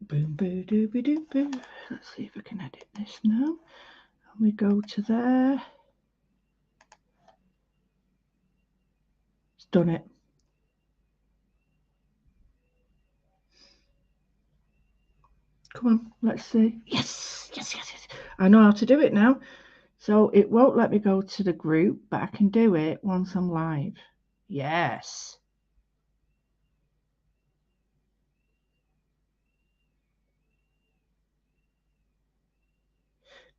boom, boo, dooby doo boo. Let's see if I can edit this now. And we go to there. It's done it. Come on, let's see. Yes, yes, yes, yes. I know how to do it now. So it won't let me go to the group, but I can do it once I'm live. Yes.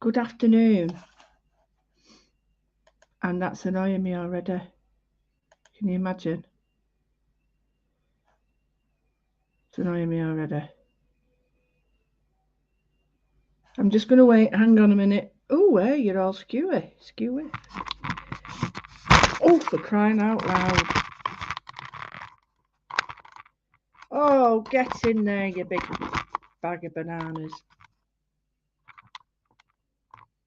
Good afternoon. And that's annoying me already. Can you imagine? It's annoying me already. I'm just going to wait. Hang on a minute. Oh, hey, you're all skewy. Skewy. Oh, for crying out loud. Oh, get in there, you big bag of bananas.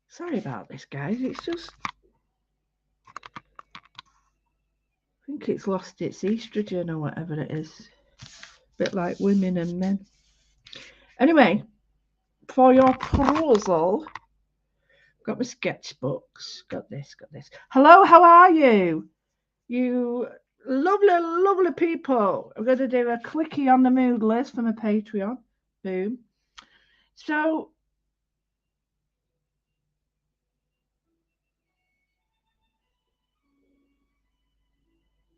Sorry about this, guys. It's just... I think it's lost its estrogen or whatever it is. A bit like women and men. Anyway, for your perusal, got my sketchbooks. Got this, got this. Hello, how are you? You lovely, lovely people. I'm going to do a quickie on the Moodle list for my Patreon. Boom. So,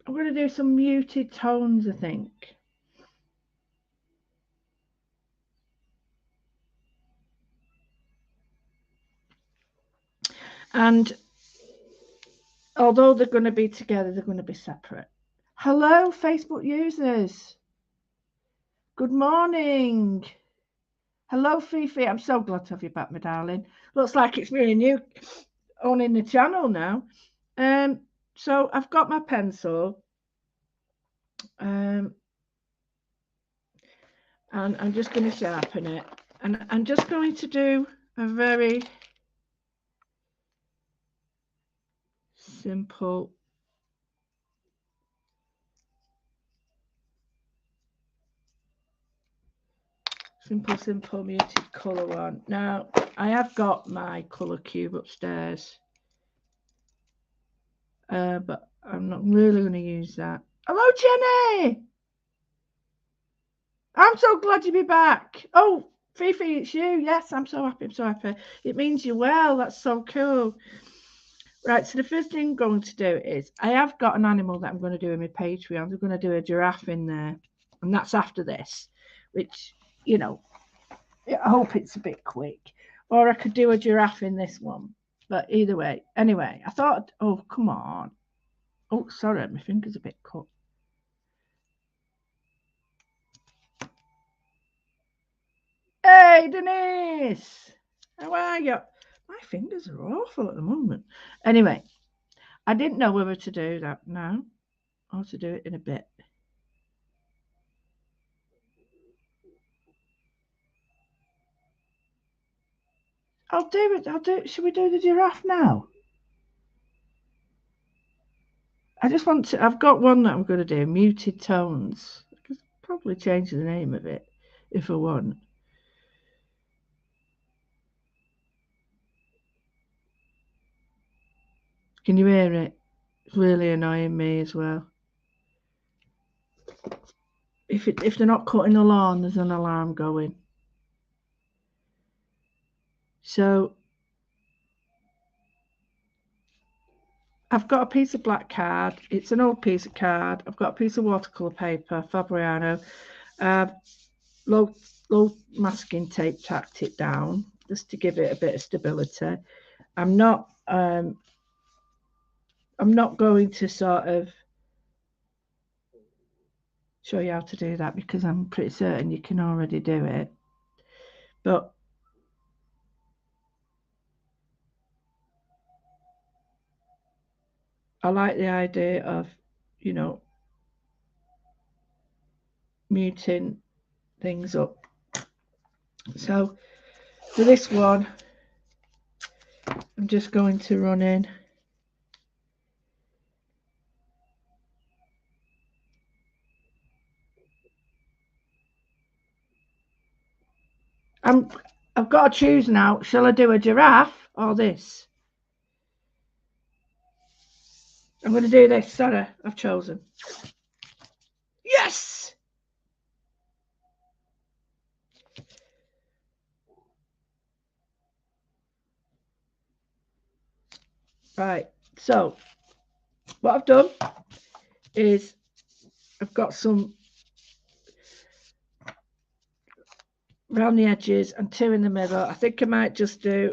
I'm going to do some muted tones, I think. And although they're going to be together, they're going to be separate. Hello, Facebook users. Good morning. Hello, Fifi. I'm so glad to have you back, my darling. Looks like it's really new owning the channel now. So I've got my pencil. And I'm just going to sharpen it. And I'm just going to do a very simple muted colour one. Now, I have got my colour cube upstairs. But I'm not really going to use that. Hello, Jenny! I'm so glad to be back. Oh, Fifi, it's you. Yes, I'm so happy. I'm so happy. It means you're well. That's so cool. Right, so the first thing I'm going to do is I have got an animal that I'm going to do in my Patreon. I'm going to do a giraffe in there, and that's after this, which, you know, I hope it's a bit quick. Or I could do a giraffe in this one. But either way, anyway, I thought, oh, come on. Oh, sorry, my finger's a bit cut. Hey, Denise! How are you? My fingers are awful at the moment. Anyway, I didn't know whether to do that now or to do it in a bit. I'll do it. Should we do the giraffe now? I just want to. I've got one that I'm going to do, muted tones. I could probably change the name of it if I want. Can you hear it? It's really annoying me as well. If they're not cutting the lawn, there's an alarm going. So I've got a piece of black card. It's an old piece of card. I've got a piece of watercolor paper, Fabriano. Low masking tape tacked it down just to give it a bit of stability. I'm not going to sort of show you how to do that because I'm pretty certain you can already do it. But I like the idea of, you know, muting things up. So for this one, I'm just going to run in I've got to choose now. Shall I do a giraffe or this? I'm going to do this. Sorry, I've chosen. Yes! Right, so what I've done is I've got some around the edges and 2 in the middle. I think I might just do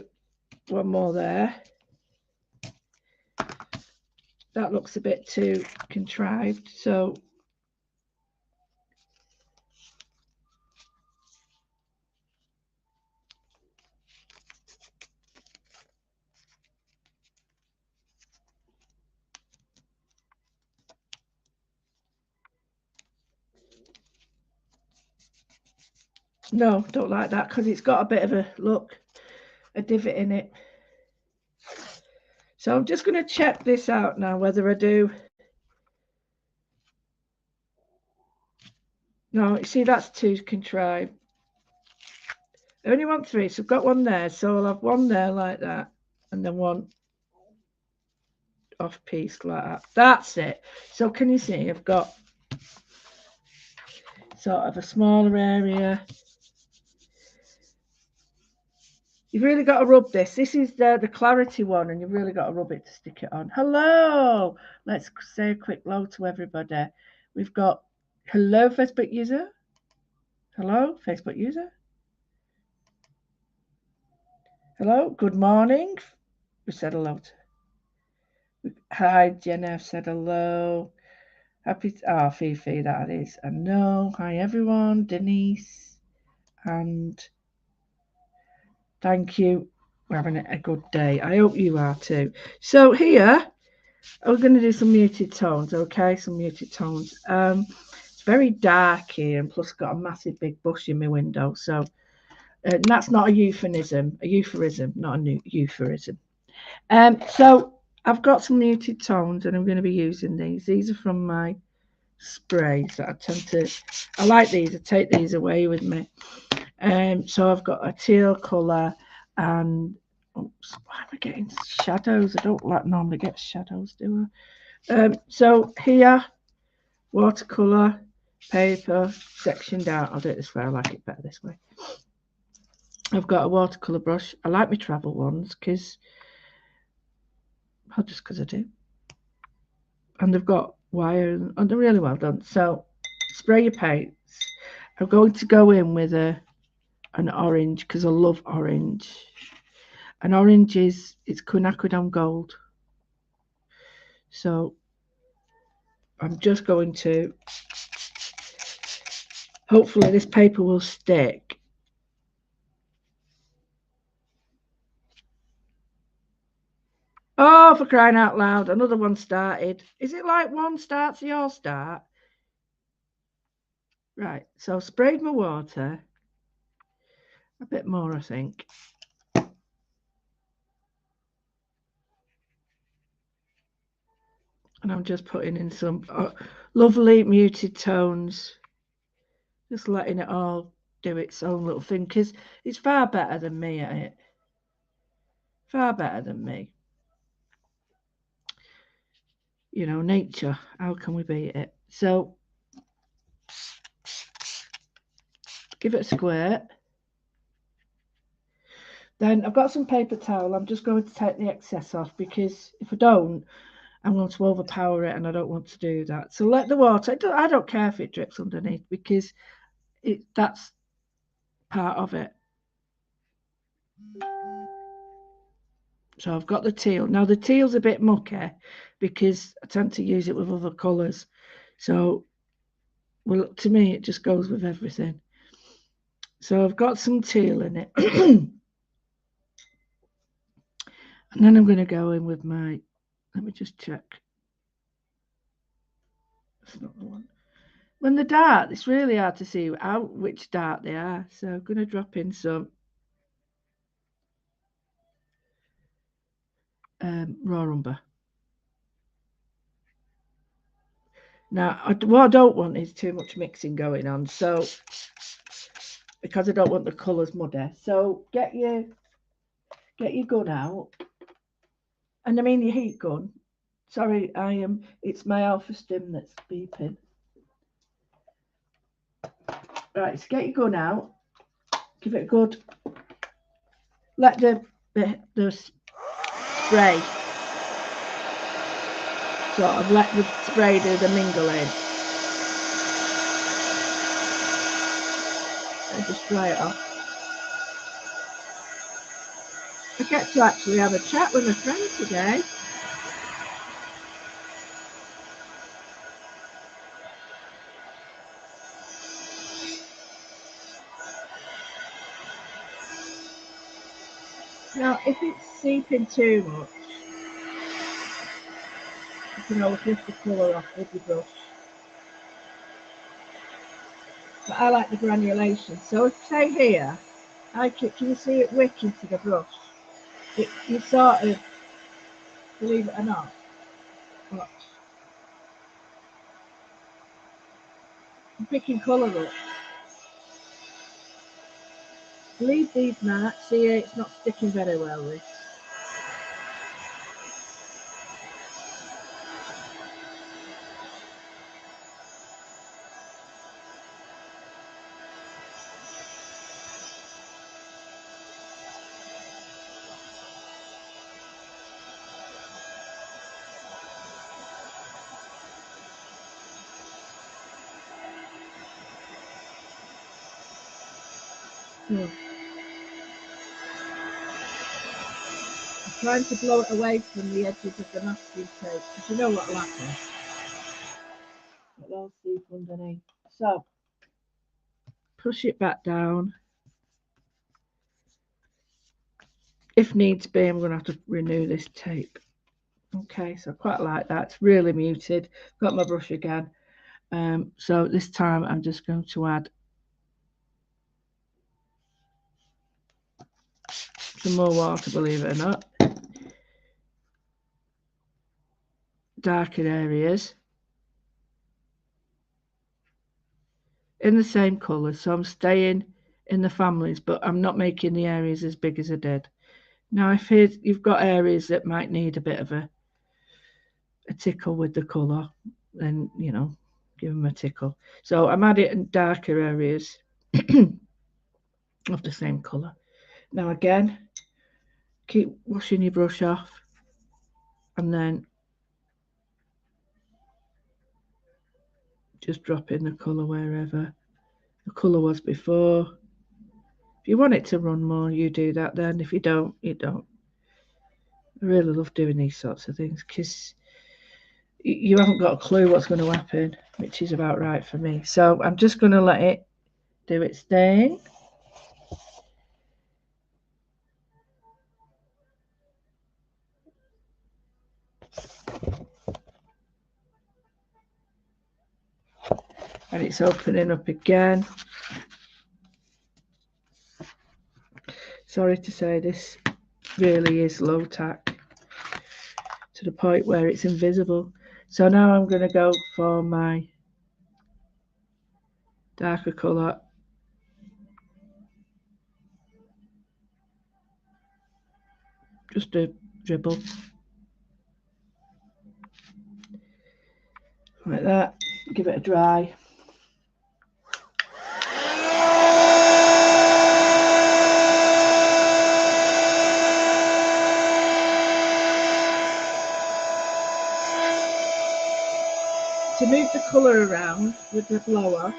one more there. That looks a bit too contrived, so no, don't like that because it's got a bit of a divot in it. So I'm just going to check this out now, whether I do. No, you see, that's too contrived. I only want 3, so I've got one there, so I'll have one there like that, and then one off piece like that. That's it. So can you see I've got sort of a smaller area. You've really got to rub this. This is the clarity one, and you've really got to rub it to stick it on. Hello. Let's say a quick hello to everybody. We've got hello, Facebook user. Hello, Facebook user. Hello, good morning. We said hello to. Hi, Jenna. I've said hello. Happy. Oh, Fifi, that is. I know. Hi, everyone. Denise. And thank you. We're having a good day. I hope you are too. So here, we're going to do some muted tones, okay? Some muted tones. It's very dark here, and plus got a massive big bush in my window. So and that's not a euphemism, not a new euphemism. So I've got some muted tones, and I'm going to be using these. These are from my sprays that I tend to. I like these. I take these away with me. So I've got a teal colour, and oops, why am I getting shadows? I don't normally get shadows, do I? So here, watercolour, paper, sectioned out. I'll do it this way. I like it better this way. I've got a watercolour brush. I like my travel ones because I do. And they've got wire and they're really well done. So spray your paints. I'm going to go in with an orange because I love orange. And orange it's quinacridone gold. So I'm just going to, hopefully this paper will stick. Oh, for crying out loud, another one started. Is it like one starts, they all start? Right, so I've sprayed my water. A bit more, I think. And I'm just putting in some lovely muted tones. Just letting it all do its own little thing, because it's far better than me at it. Far better than me. You know, nature, how can we beat it? So, give it a squirt. Then I've got some paper towel. I'm just going to take the excess off because if I don't, I'm going to overpower it and I don't want to do that. So let the water, I don't care if it drips underneath because that's part of it. So I've got the teal. Now the teal's a bit mucky because I tend to use it with other colours. So, well, to me, it just goes with everything. So I've got some teal in it. And then I'm going to go in with my, let me just check. That's not the one. When they're dark, it's really hard to see which dark they are. So I'm going to drop in some raw umber. Now, what I don't want is too much mixing going on. So because I don't want the colours muddy. So get your gun out, and I mean your heat gun. Sorry, it's my alpha stim that's beeping. Right, so get your gun out, give it a good, let the spray sort of let the spray do the mingling. And just dry it off. I get to actually have a chat with my friend today. Now, if it's seeping too much, you can always lift the colour off with your brush. But I like the granulation. So if, say here, can you see it wicking to the brush? You sort of, believe it or not, watch. I'm picking colour up. Leave these marks. See, it's not sticking very well, this. I'm trying to blow it away from the edges of the masking tape, because you know what'll happen. It'll all seep underneath. So, push it back down. If needs be, I'm going to have to renew this tape. Okay, so I quite like that. It's really muted. Got my brush again. So this time I'm just going to add some more water, believe it or not. Darker areas in the same colour, so I'm staying in the families, but I'm not making the areas as big as I did. Now, if you've got areas that might need a bit of a tickle with the colour, then, you know, give them a tickle. So I'm adding darker areas of the same colour. Now again, keep washing your brush off, and then just drop in the colour wherever the colour was before. If you want it to run more, you do that then. If you don't, you don't. I really love doing these sorts of things because you haven't got a clue what's going to happen, which is about right for me. So I'm just going to let it do its thing. And it's opening up again. Sorry to say, this really is low tack to the point where it's invisible. So now I'm going to go for my darker colour. Just a dribble. Like that. Give it a dry. To move the colour around with the blower,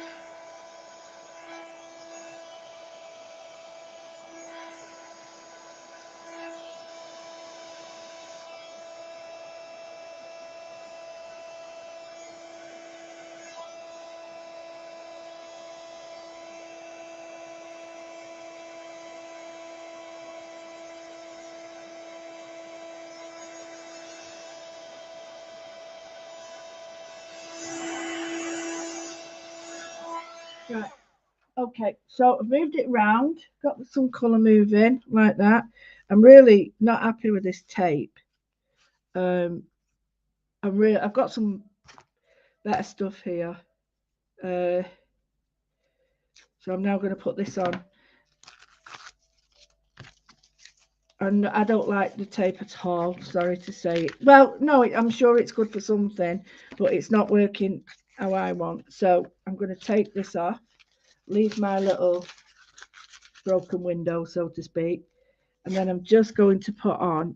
right. Okay, so I've moved it round, got some colour moving like that. I'm really not happy with this tape. I've got some better stuff here. So I'm now going to put this on. And I don't like the tape at all, sorry to say. Well, no, I'm sure it's good for something, but it's not working how I want. So I'm going to take this off, leave my little broken window, so to speak, and then I'm just going to put on,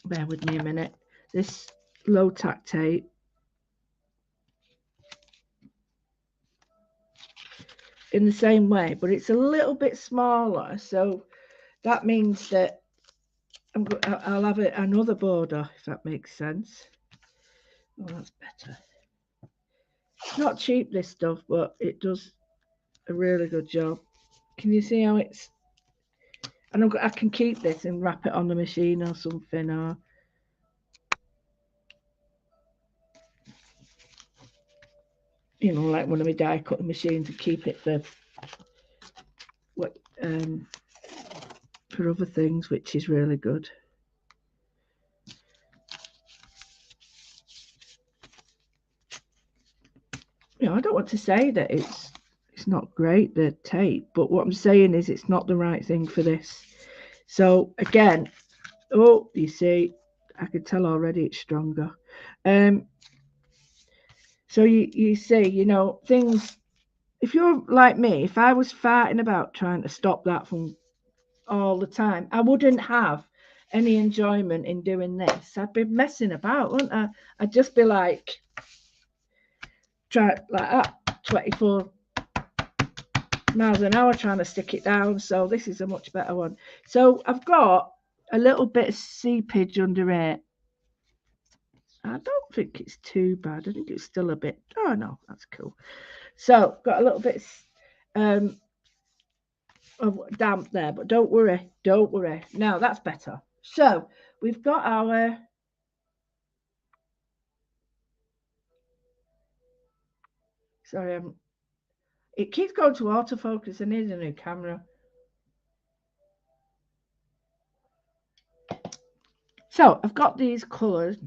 bear with me a minute, this low tack tape. In the same way, but it's a little bit smaller, so that means that I'll have another border, if that makes sense. Oh, that's better. It's not cheap, this stuff, but it does a really good job. Can you see how it's... And I can keep this and wrap it on the machine or something, or... You know, like one of my die cutting machines, and keep it for... for other things, which is really good. You know, I don't want to say that it's not great, the tape, but what I'm saying is it's not the right thing for this. So again, oh, you see, I can tell already it's stronger. So you see, you know, things, if you're like me, if I was farting about trying to stop that from all the time, I wouldn't have any enjoyment in doing this. I'd be messing about, wouldn't I? I'd just be like, try like that, 24 miles an hour trying to stick it down. So this is a much better one. So I've got a little bit of seepage under it. I don't think it's too bad. I think it's still a bit... Oh, no, that's cool. So, got a little bit of damp there, but don't worry. Don't worry. Now, that's better. So, we've got our... Sorry, it keeps going to autofocus. I need a new camera. So, I've got these colours.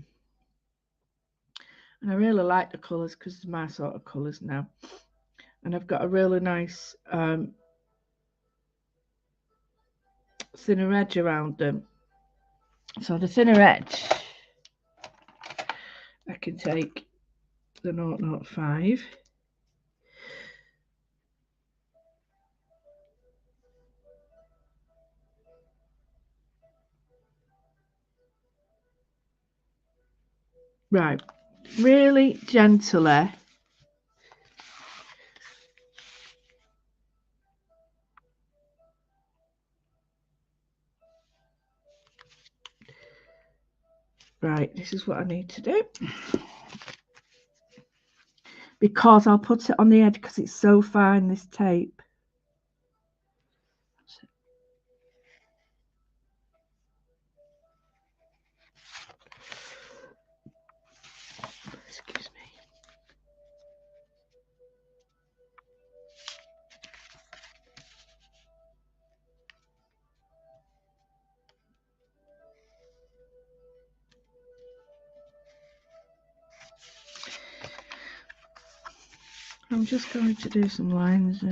And I really like the colours because it's my sort of colours now. And I've got a really nice thinner edge around them. So the thinner edge, I can take the 0.05. Right, really gently. Right, this is what I need to do. Because I'll put it on the edge because it's so fine, this tape. Excuse me. I'm just going to do some lines.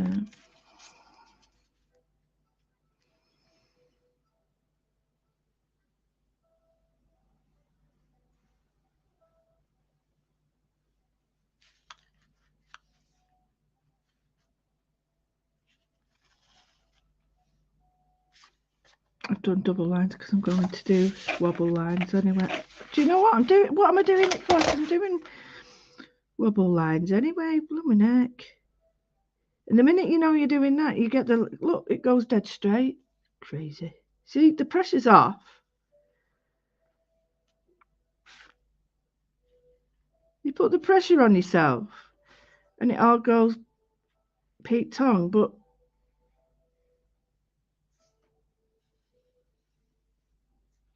I've done double lines because I'm going to do wobble lines anyway. Do you know what I'm doing? What am I doing it for? I'm doing wobble lines anyway. Blooming heck. And the minute you know you're doing that, you get the look, it goes dead straight. Crazy. See, the pressure's off. You put the pressure on yourself and it all goes Pete Tong, but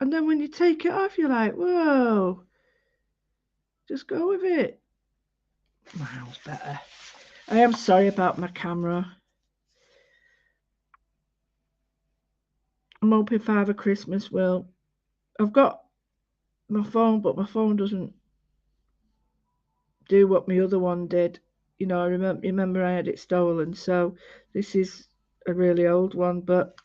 and then when you take it off, you're like, whoa, just go with it. Miles better. I am sorry about my camera. I'm hoping Father Christmas will. I've got my phone, but my phone doesn't do what my other one did. you know, I remember I had it stolen. So this is a really old one, but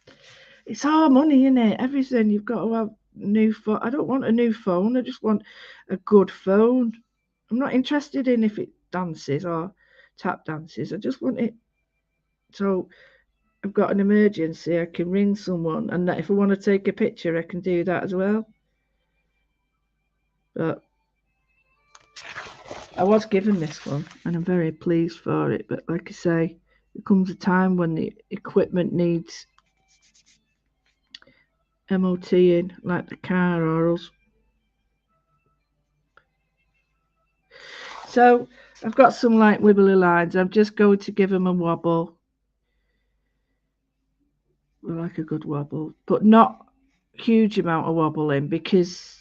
it's all money, isn't it? Everything you've got to have new phone. I don't want a new phone. I just want a good phone. I'm not interested in if it dances or tap dances. I just want it so I've got an emergency. I can ring someone, and that if I want to take a picture, I can do that as well. But I was given this one, and I'm very pleased for it. But like I say, there comes a time when the equipment needs MOTing, like the car or else. So I've got some like wibbly lines. I'm just going to give them a wobble. I like a good wobble, but not huge amount of wobbling because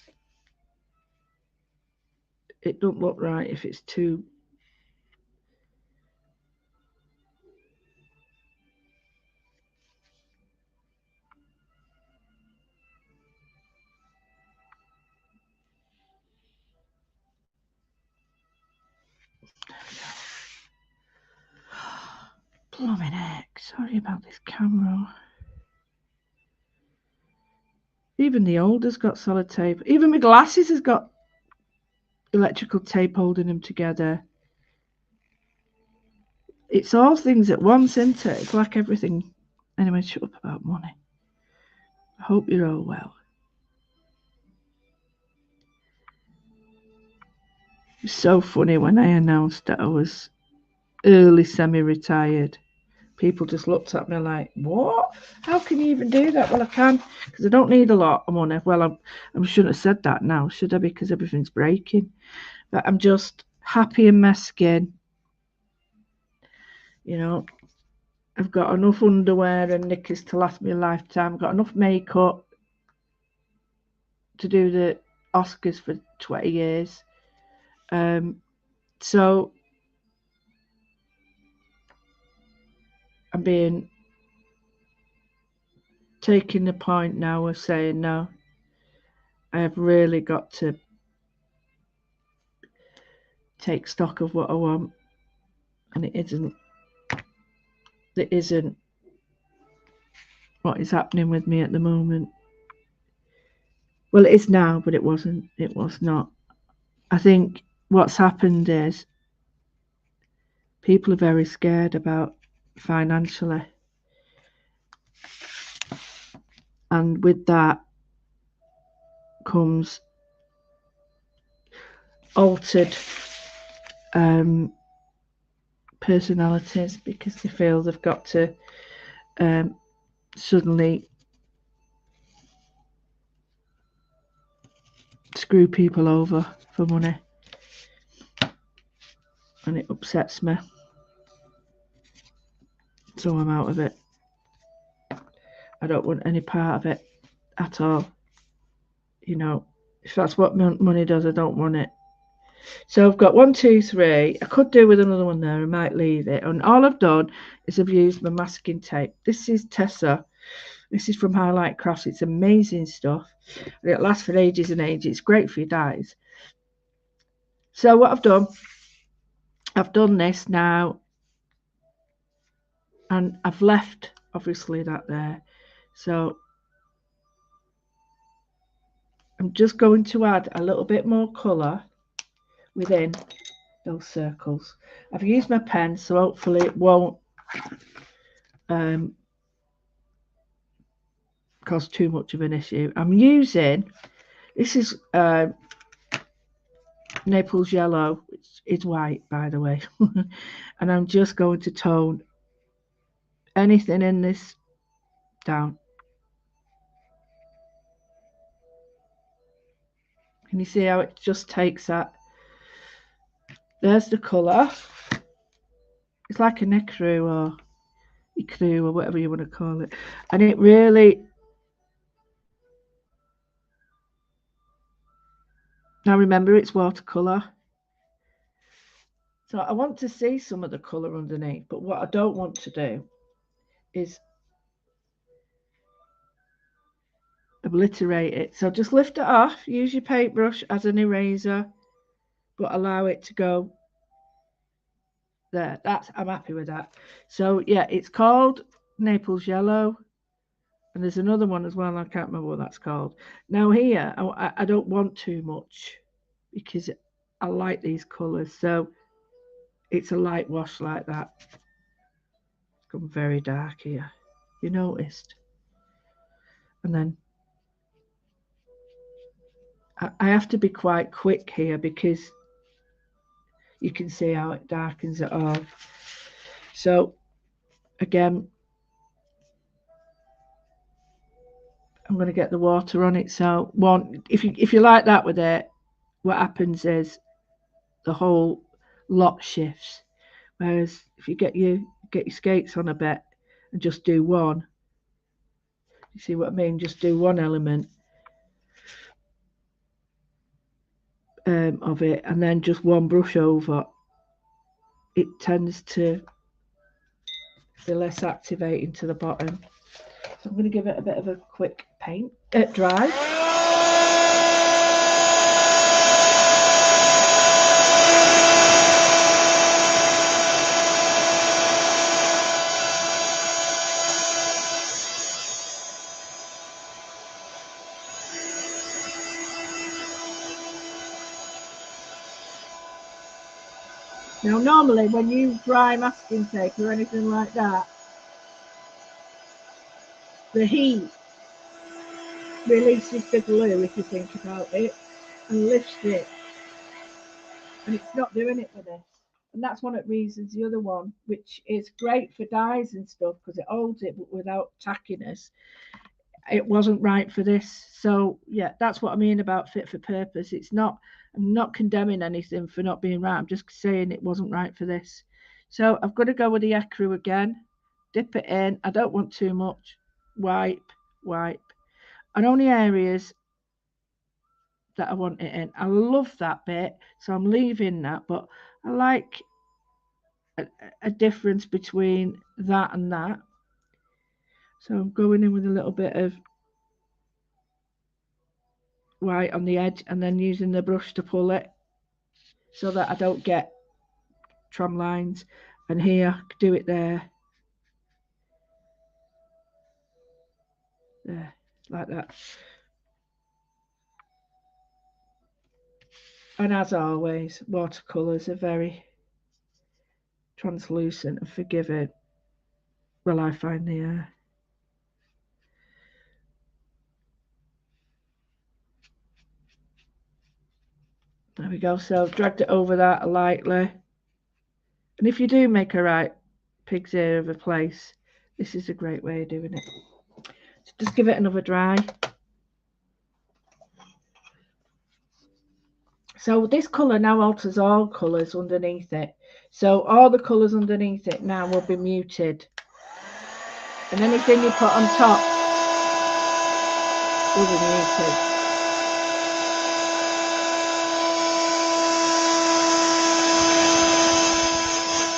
it don't look right if it's too. Blooming heck, sorry about this camera. Even the older's got solid tape. Even my glasses has got electrical tape holding them together. It's all things at once, isn't it? It's like everything. Anyway, shut up about money. I hope you're all well. It was so funny when I announced that I was early semi-retired. People just looked at me like, what? How can you even do that? Well, I can, because I don't need a lot of money. Well, I shouldn't have said that now, should I? Because everything's breaking. But I'm just happy in my skin. You know, I've got enough underwear and knickers to last me a lifetime. I've got enough makeup to do the Oscars for 20 years. So I'm being taking the point now of saying no. I have really got to take stock of what I want, and it isn't what is happening with me at the moment. Well, it is now, but it wasn't. It was not. I think what's happened is people are very scared about financially, and with that comes altered personalities because they feel they've got to suddenly screw people over for money, and it upsets me. So I'm out of it. I don't want any part of it at all. You know, if that's what money does, I don't want it. So I've got 1, 2, 3. I could do with another one there. I might leave it. And all I've done is I've used my masking tape. This is Tessa. This is from Highlight Crafts. It's amazing stuff. And it lasts for ages and ages. It's great for your dyes. So what I've done this now. And I've left, obviously, that there. So I'm just going to add a little bit more colour within those circles. I've used my pen, so hopefully it won't cause too much of an issue. I'm using, this is Naples yellow, which is white, by the way. And I'm just going to tone anything in this down. Can you see how it just takes that? There's the colour. It's like a necru or ecru or whatever you want to call it. And it really... Now remember, it's watercolour. So I want to see some of the colour underneath, but what I don't want to do is obliterate it. So just lift it off, use your paintbrush as an eraser, but allow it to go There, I'm happy with that. So yeah, it's called Naples Yellow, and there's another one as well. I can't remember what that's called. Now here, I don't want too much because I like these colours. So it's a light wash like that. It's gone very dark here. You noticed? And then I have to be quite quick here because you can see how it darkens it all. So again, I'm going to get the water on it. So if you like that with it, what happens is the whole lot shifts. Whereas if you get your skates on a bit and just do one, you see what I mean? Just do one element of it, and then just one brush over. It tends to be less activating to the bottom. So I'm going to give it a bit of a quick paint, dry. Now normally when you dry masking tape or anything like that, the heat releases the glue, if you think about it, and lifts it. And it's not doing it for this. And that's one of the reasons the other one, which is great for dyes and stuff because it holds it but without tackiness, it wasn't right for this. So yeah, that's what I mean about fit for purpose. I'm not condemning anything for not being right. I'm just saying it wasn't right for this. So I've got to go with the ecru again, dip it in. I don't want too much. Wipe. And only areas that I want it in. I love that bit, so I'm leaving that, but I like a difference between that and that. So I'm going in with a little bit of white on the edge and then using the brush to pull it so that I don't get tram lines. And here, do it there. There, like that. And as always, watercolours are very translucent and forgiving. Well, I find they are. There we go. So I've dragged it over that lightly. And if you do make a right pig's ear of a place, this is a great way of doing it. So just give it another dry. So this colour now alters all colours underneath it. So all the colours underneath it now will be muted. And anything you put on top will be muted.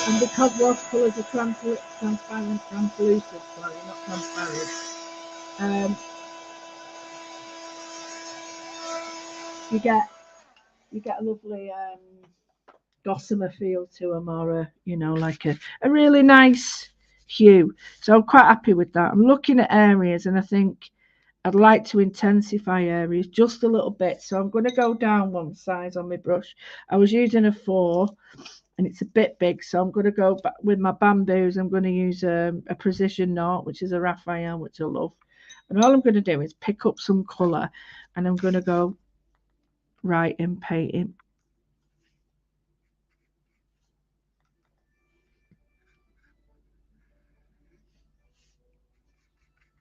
And because watercolours are translucent, sorry, not transparent, you get a lovely gossamer feel to them, or like a really nice hue. So I'm quite happy with that. I'm looking at areas and I think I'd like to intensify areas just a little bit. So I'm going to go down one size on my brush. I was using a 4 and it's a bit big, so I'm going to go back with my bamboos. I'm going to use a precision knot, which is a Raphael, which I love. And all I'm going to do is pick up some colour and I'm going to go right in painting.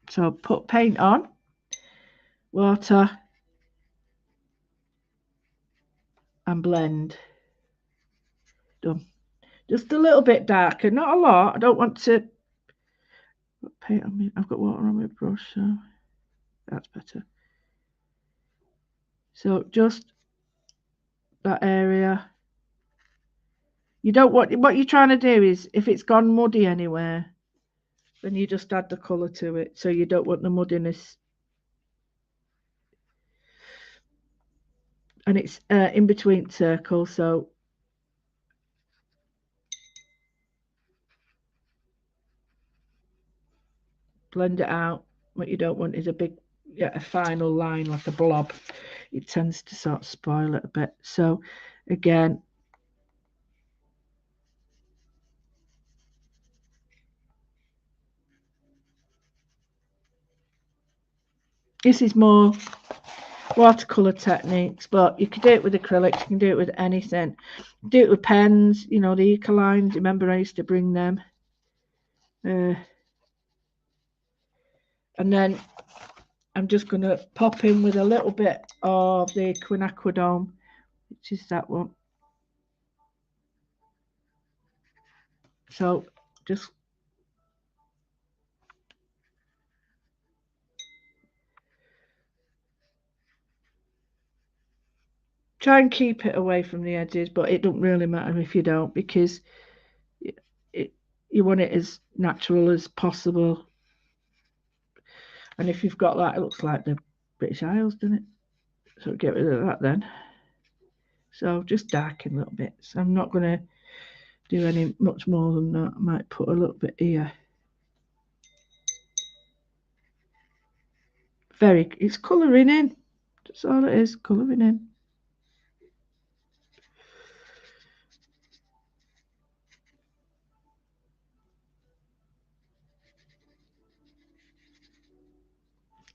So put paint on, water, and blend. Done. Just a little bit darker, not a lot. I don't want to put paint on me. I've got water on my brush, so that's better. So just that area. You don't want, what you're trying to do is, if it's gone muddy anywhere, then you just add the colour to it. So you don't want the muddiness. And it's in between circles, so blend it out. What you don't want is a final line like a blob. It tends to sort of spoil it a bit. So again, this is more watercolor techniques, but you can do it with acrylics, you can do it with anything. Do it with pens, you know, the Eco lines. Remember, I used to bring them. And then I'm just going to pop in with a little bit of the quinacridone, which is that one. So just try and keep it away from the edges, but it don't really matter if you don't, because you want it as natural as possible. And if you've got that, it looks like the British Isles, doesn't it? So get rid of that then. So just darken little bits. I'm not going to do any much more than that. I might put a little bit here. It's colouring in. That's all it is, colouring in.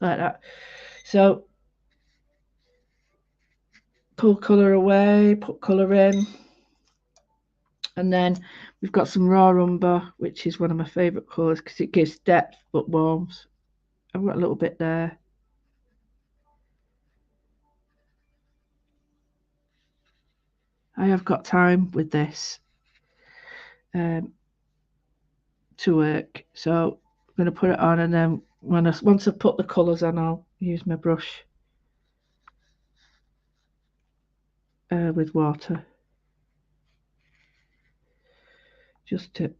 Like that. So pull colour away, put colour in. And then we've got some raw umber, which is one of my favourite colours because it gives depth but warmth. I've got a little bit there. I have got time with this to work. So I'm going to put it on, and then once I've put the colours on, I'll use my brush with water. Just to...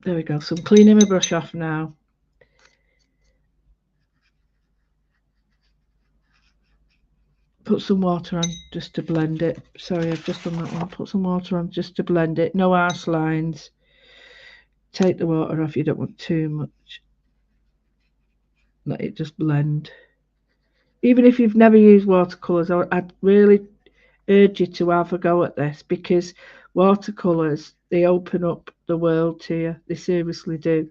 There we go. So I'm cleaning my brush off now. Put some water on just to blend it. Sorry, I've just done that one. Put some water on just to blend it. No arse lines. Take the water off. You don't want too much. Let it just blend. Even if you've never used watercolours, I'd really urge you to have a go at this, because watercolours, they open up the world to you. They seriously do.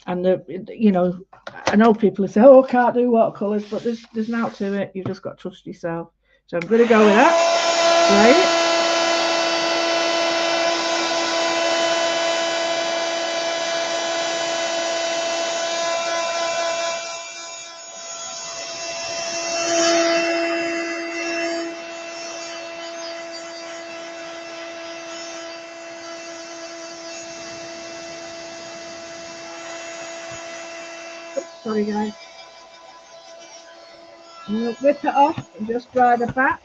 And you know, I know people who say, "Oh, I can't do watercolours," but there's an out to it. You've just got to trust yourself. So I'm going to go with that. Right. Sorry, guys. I'm going to whip it off and just dry the back,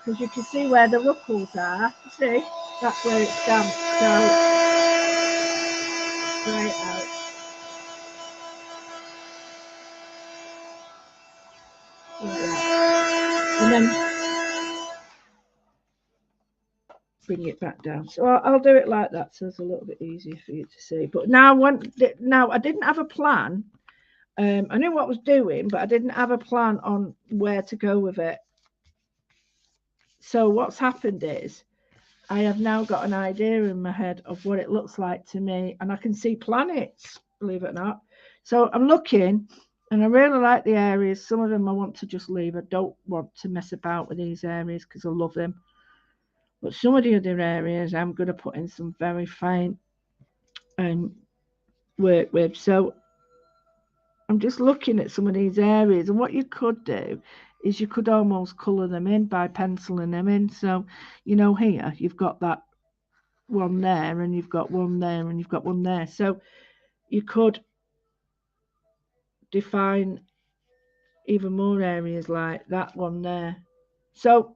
because you can see where the ruffles are. You see, that's where it's damp. So dry it out. Like that. And then bring it back down. So I'll do it like that, so it's a little bit easier for you to see. But now I didn't have a plan. I knew what I was doing, but I didn't have a plan on where to go with it. So what's happened is I have now got an idea in my head of what it looks like to me, and I can see planets, believe it or not. So I'm looking, and I really like the areas. Some of them I want to just leave. I don't want to mess about with these areas because I love them. But some of the other areas I'm going to put in some very fine work with. So I'm just looking at some of these areas, and what you could do is you could almost colour them in by penciling them in. So, you know, here you've got that one there, and you've got one there, and you've got one there. So you could define even more areas like that one there. So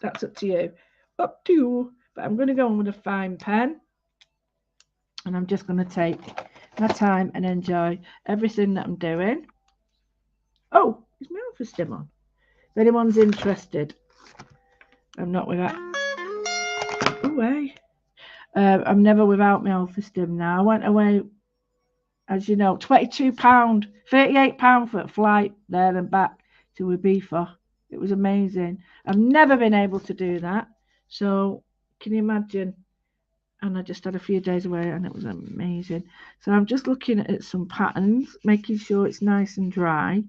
that's up to you. Up to you. But I'm going to go on with a fine pen, and I'm just going to take my time and enjoy everything that I'm doing. Oh, is my office still on? If anyone's interested, I'm not with that. Away. I'm never without my self-esteem now. I went away, as you know, £22, £38 for a flight there and back to Ibiza. It was amazing. I've never been able to do that. So can you imagine? And I just had a few days away and it was amazing. So I'm just looking at some patterns, making sure it's nice and dry.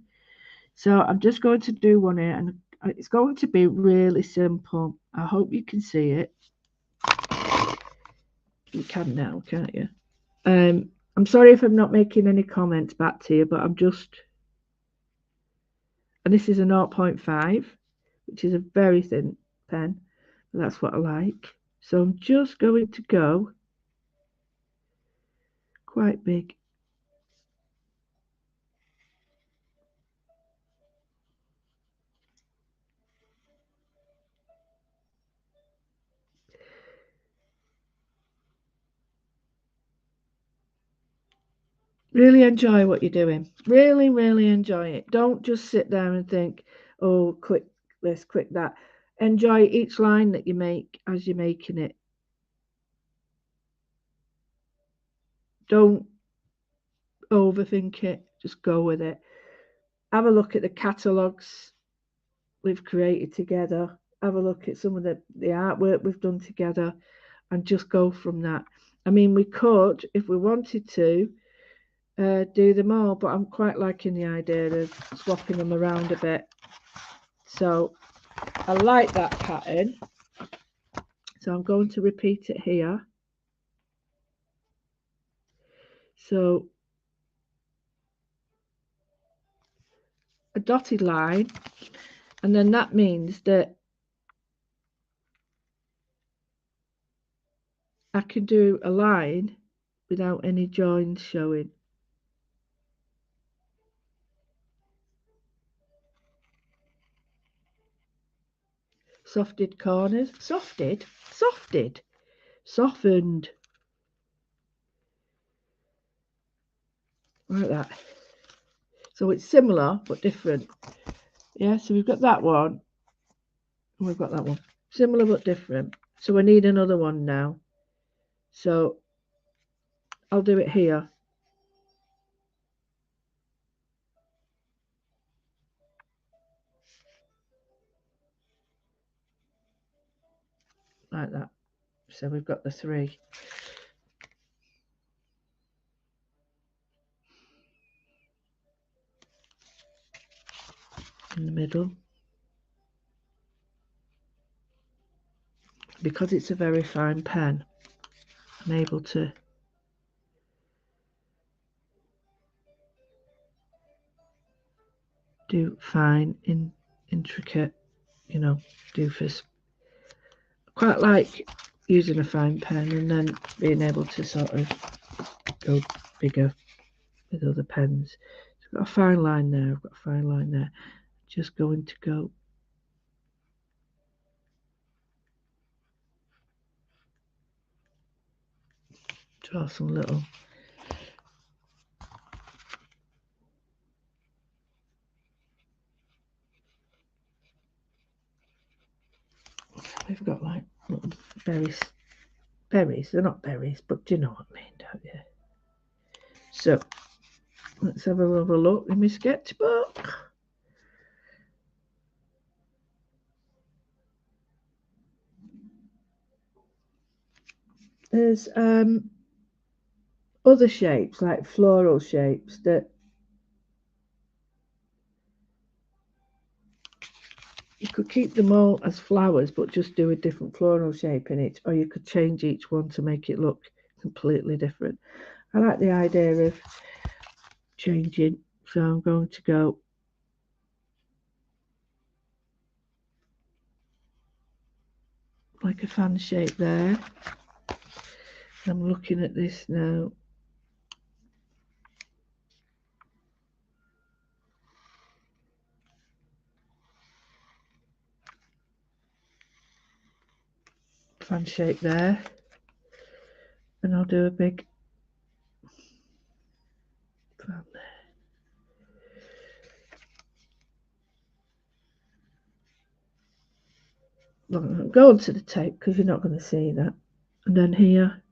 So I'm just going to do one here and it's going to be really simple. I hope you can see it. You can now, can't you? I'm sorry if I'm not making any comments back to you, but I'm just, and this is a 0.5, which is a very thin pen, but that's what I like. So I'm just going to go quite big. Really enjoy what you're doing. Really, really enjoy it. Don't just sit there and think, oh, quick this, quick that. Enjoy each line that you make as you're making it. Don't overthink it. Just go with it. Have a look at the catalogues we've created together. Have a look at some of the artwork we've done together and just go from that. I mean, we could, if we wanted to, do them all, but I'm quite liking the idea of swapping them around a bit. So I like that pattern. So I'm going to repeat it here. So a dotted line, and then that means that I can do a line without any joins showing. Softed corners. Softed? Softed. Softened. Like that. So it's similar but different. Yeah, so we've got that one. And we've got that one. Similar but different. So I need another one now. So I'll do it here. Like that. So we've got the three. In the middle. Because it's a very fine pen, I'm able to do fine, intricate, you know, doofus. Quite like using a fine pen and then being able to sort of go bigger with other pens. So I've got a fine line there, I've got a fine line there. Just going to go draw some little we've got like little berries, they're not berries, but do you know what I mean, don't you? So let's have a look in my sketchbook. There's other shapes like floral shapes that you could keep them all as flowers but just do a different floral shape in it, or you could change each one to make it look completely different. I like the idea of changing, so I'm going to go like a fan shape there. I'm looking at this now. Fan shape there, and I'll do a big fan there. Well, go on to the tape because you're not going to see that. And then here.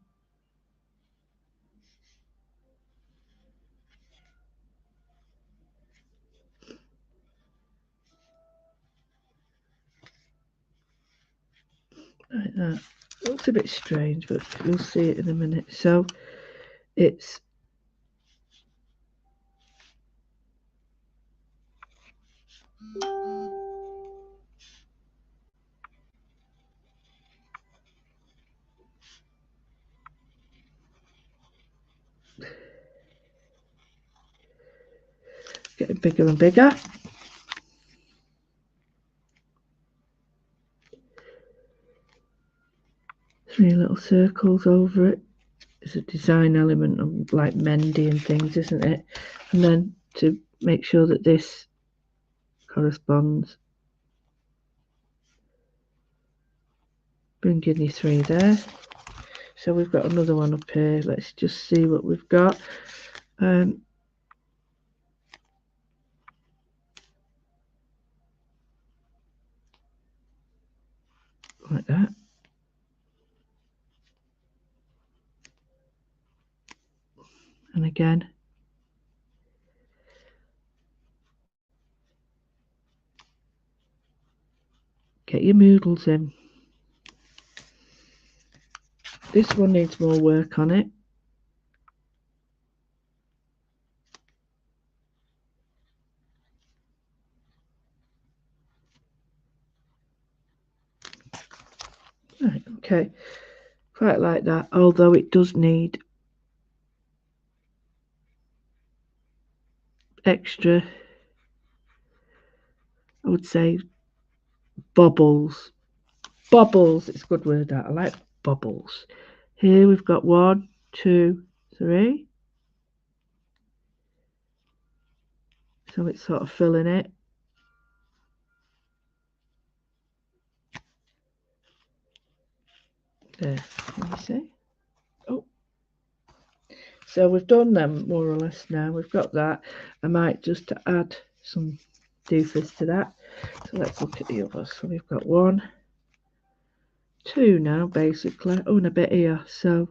Like that. It looks a bit strange, but you'll see it in a minute. So it's getting bigger and bigger. 3 little circles over it. It's a design element of like Mendy and things, isn't it? And then to make sure that this corresponds, bringing you 3 there. So we've got another one up here. Let's just see what we've got. Like that. And again. Get your Moodles in. This one needs more work on it. Right, okay. Quite like that, although it does need extra, I would say, bubbles. Bubbles, it's a good word that. I like bubbles. Here we've got 1, 2, 3. So it's sort of filling it. There, can you see? Oh. So we've done them more or less now. We've got that. I might just add some doofus to that. So let's look at the others. So we've got 1, 2 now, basically. Oh, and a bit here. So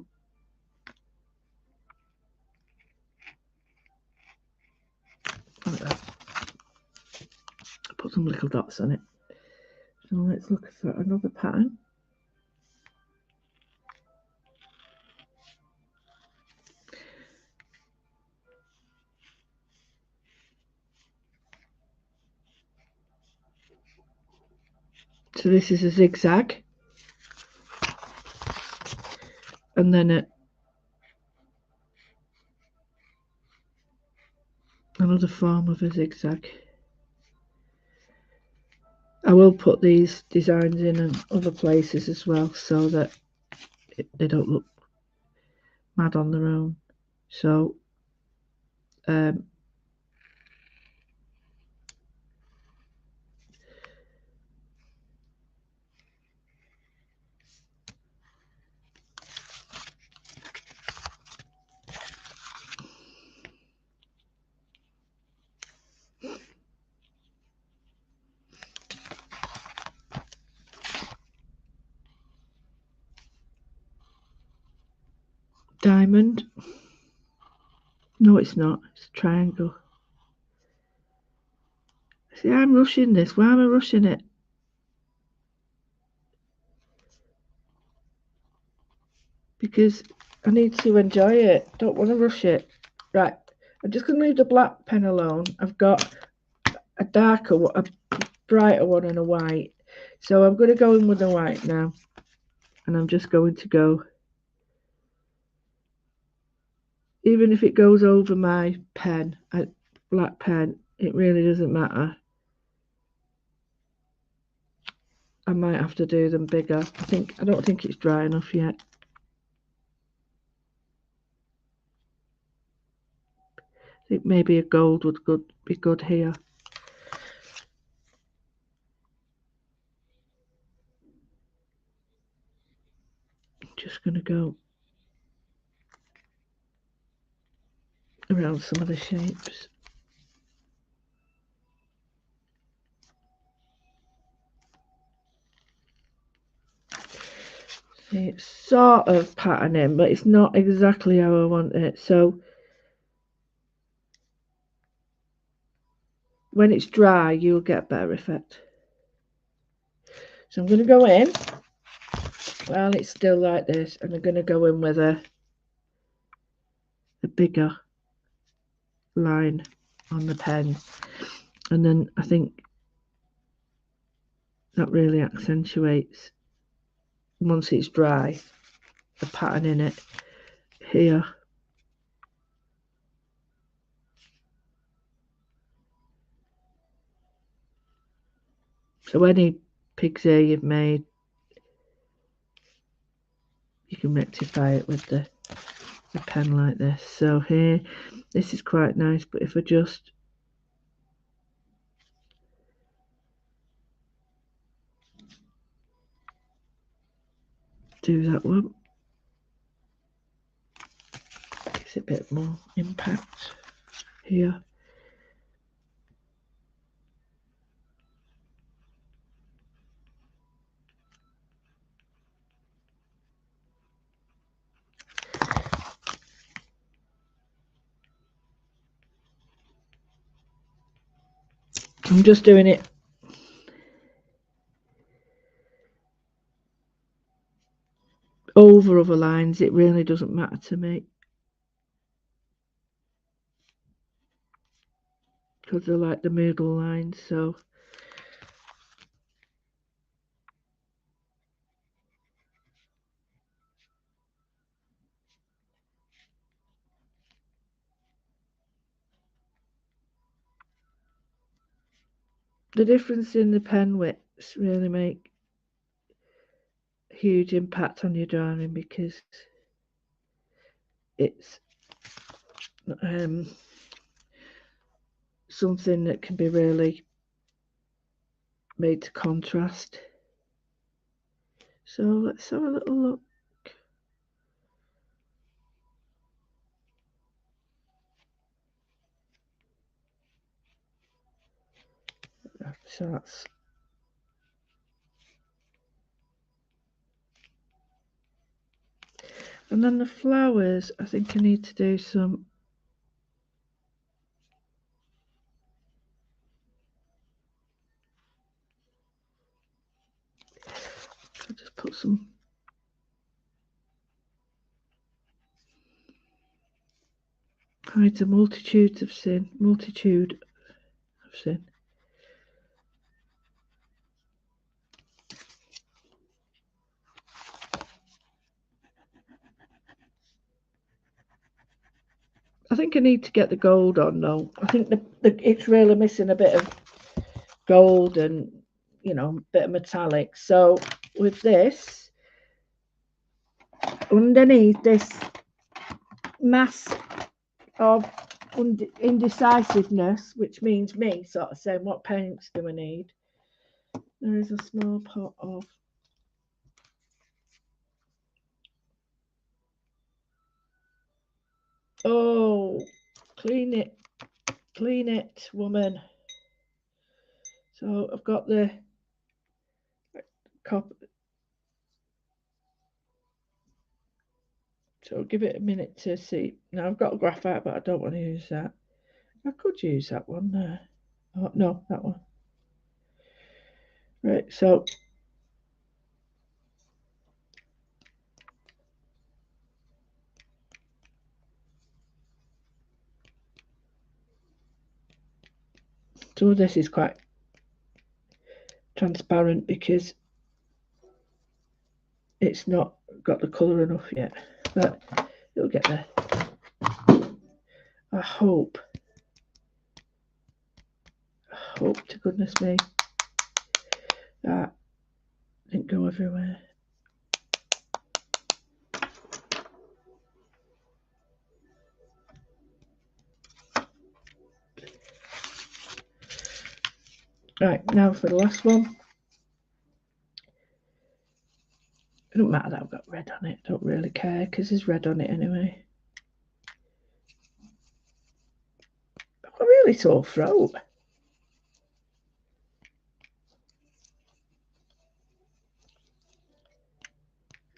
like that. Put some little dots on it. So let's look for another pattern. So this is a zigzag, and then another form of a zigzag. I will put these designs in other places as well, so that they don't look mad on their own. So diamond. No, it's not. It's a triangle. See, I'm rushing this. Why am I rushing it? Because I need to enjoy it. Don't want to rush it. Right. I'm just going to leave the black pen alone. I've got a darker, a brighter one and a white. So I'm going to go in with the white now. And I'm just going to go, even if it goes over my pen, black pen, it really doesn't matter. I might have to do them bigger. I don't think it's dry enough yet. I think maybe a gold would be good here. Just going to go around some of the shapes. It's sort of patterning, but it's not exactly how I want it. So when it's dry, you'll get a better effect. So I'm going to go in while it's still like this, and I'm going to go in with a bigger line on the pen, and then I think that really accentuates, once it's dry, the pattern in it here. So any pig's ear you've made, you can rectify it with the pen like this. So here, this is quite nice, but if I just do that one, gives it a bit more impact here. I'm just doing it over other lines. It really doesn't matter to me, because I like the Moodle lines. So the difference in the pen widths really make a huge impact on your drawing, because it's something that can be really made to contrast. So let's have a little look. So that's, and then the flowers, I think I need to do some, I'll just put some hides a multitude of sin. I think I need to get the gold on though. I think it's really missing a bit of gold and, you know, a bit of metallic. So with this, underneath this mask of indecisiveness, which means me sort of saying, what paints do I need? There is a small pot of clean it, woman. So I've got the copper. So give it a minute to see. Now I've got a graphite, but I don't want to use that. I could use that one there. Oh, no, that one. Right, so this is quite transparent because it's not got the colour enough yet, but it'll get there. I hope to goodness me that didn't go everywhere. Right, now for the last one. It don't matter that I've got red on it, I don't really care because there's red on it anyway. I've got a really sore throat.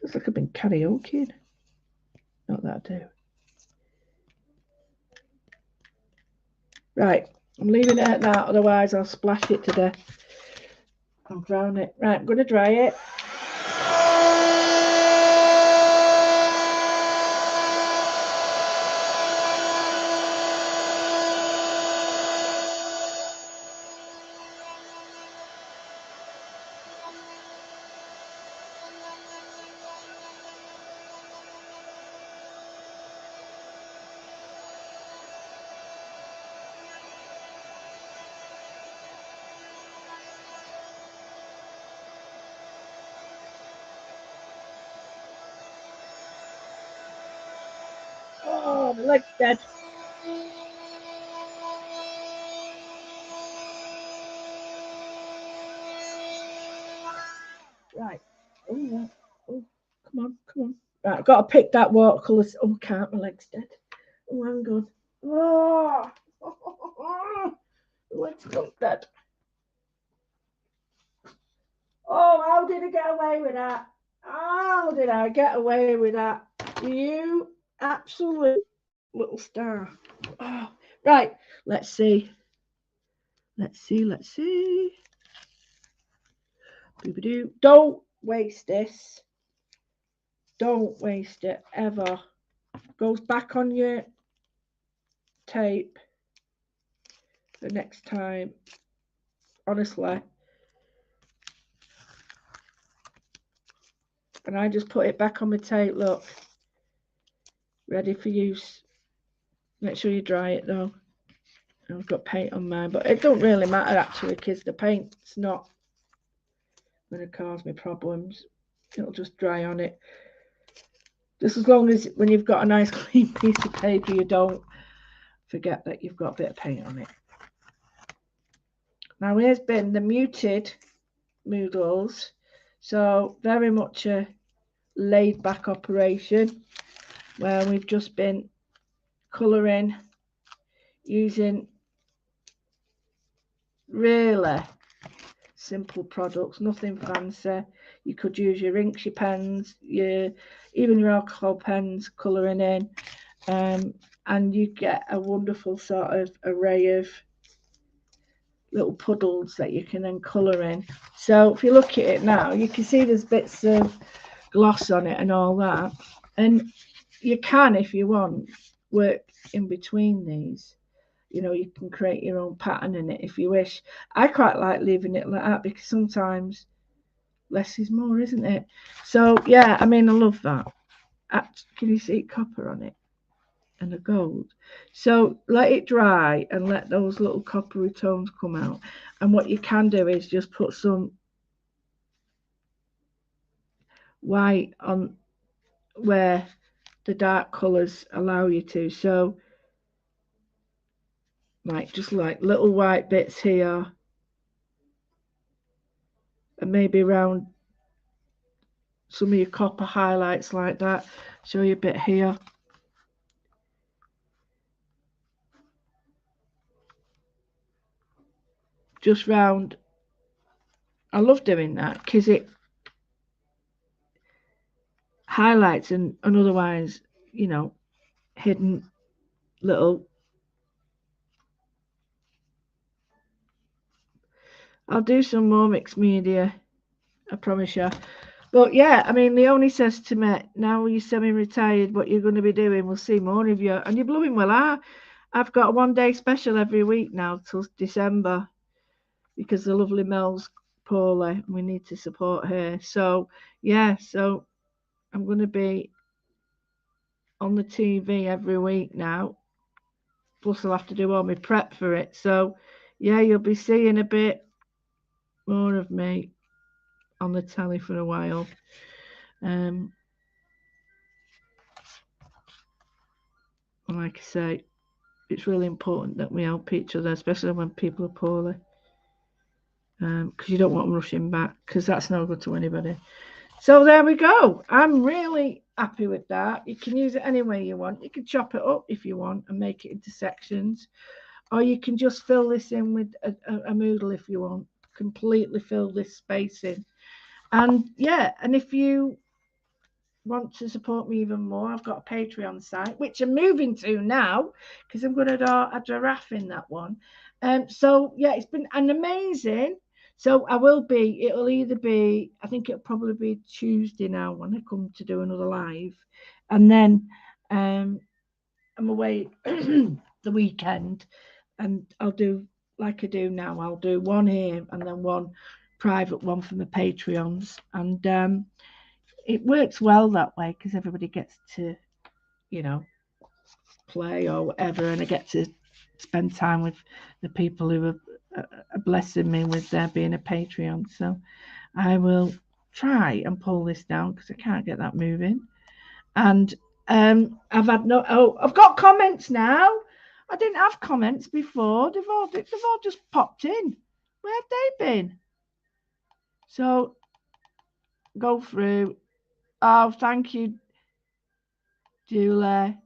Looks like I've been karaokeing. Not that I do. Right, I'm leaving it at that, otherwise I'll splash it to death. I'll drown it. Right, I'm going to dry it. Oh, my leg's dead. Right. Oh, right. Oh, come on, come on. Right, I've got to pick that watercolour. Oh, I can't. My leg's dead. Oh, hang on. Oh, my leg's gone dead. Oh, how did I get away with that? How did I get away with that? You absolute little star. Oh, right, let's see. Let's see, let's see. Boop-a-doo. Don't waste this. Don't waste it ever. Goes back on your tape the next time. Honestly. And I just put it back on my tape, look. Ready for use. Make sure you dry it though. I've got paint on mine, but it don't really matter actually because the paint's not going to cause me problems. It'll just dry on it. Just as long as when you've got a nice clean piece of paper, you don't forget that you've got a bit of paint on it. Now here's been the muted Moodles. So very much a laid back operation where we've just been colouring using really simple products, nothing fancy. You could use your inks, your pens, even your alcohol pens, colouring in, and you get a wonderful sort of array of little puddles that you can then colour in. So if you look at it now, you can see there's bits of gloss on it and all that, and you can, if you want, work in between these. You know, you can create your own pattern in it if you wish. I quite like leaving it like that because sometimes less is more, isn't it? So yeah, I mean, I love that. Can you see copper on it and the gold? So let it dry and let those little coppery tones come out. And what you can do is just put some white on where the dark colours allow you to. So like just like little white bits here and maybe around some of your copper highlights like that. Show you a bit here. Just round. I love doing that because it highlights and otherwise, you know, hidden little. I'll do some more mixed media, I promise you. But yeah, I mean, Leonie says to me, now you're semi-retired, what you're going to be doing, we'll see more of you. And you're blooming well are. I've got a one-day special every week now till December because the lovely Mel's poorly and we need to support her. So yeah, so I'm going to be on the TV every week now. Plus, I'll have to do all my prep for it. So yeah, you'll be seeing a bit more of me on the telly for a while. Like I say, it's really important that we help each other, especially when people are poorly. Because you don't want them rushing back, because that's no good to anybody. So there we go. I'm really happy with that. You can use it any way you want. You can chop it up if you want and make it into sections. Or you can just fill this in with a Moodle if you want. Completely fill this space in. And yeah, and if you want to support me even more, I've got a Patreon site, which I'm moving to now because I'm going to do a giraffe in that one. So yeah, it's been an amazing. So it'll either be, I think it'll probably be Tuesday now when I come to do another live. And then I'm away the weekend and I'll do like I do now. I'll do one here and then one private one for my Patreons. And it works well that way because everybody gets to, you know, play or whatever, and I get to spend time with the people who are blessing me with being a Patreon. So I will try and pull this down because I can't get that moving. And I've got comments now. I didn't have comments before. They've all just popped in. Where have they been? So go through. Oh, thank you, Julie.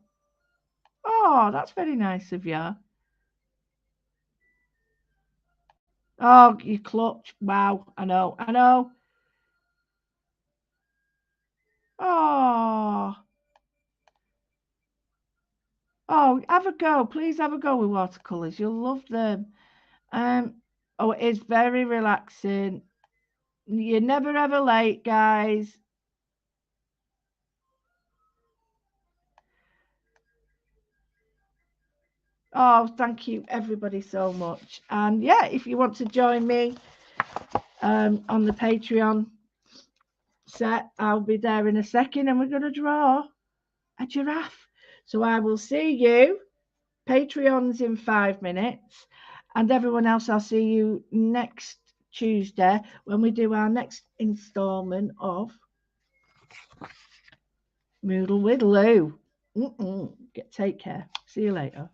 Oh, that's very nice of you. Oh, you clutch. Wow. I know. I know. Oh. Oh, have a go. Please have a go with watercolours. You'll love them. Um, oh, it is very relaxing. You're never ever late, guys. Oh, thank you everybody so much. And yeah, if you want to join me on the Patreon set, I'll be there in a second and we're going to draw a giraffe. So I will see you, Patreons, in 5 minutes. And everyone else, I'll see you next Tuesday when we do our next installment of Moodle with Lou. Take care. See you later.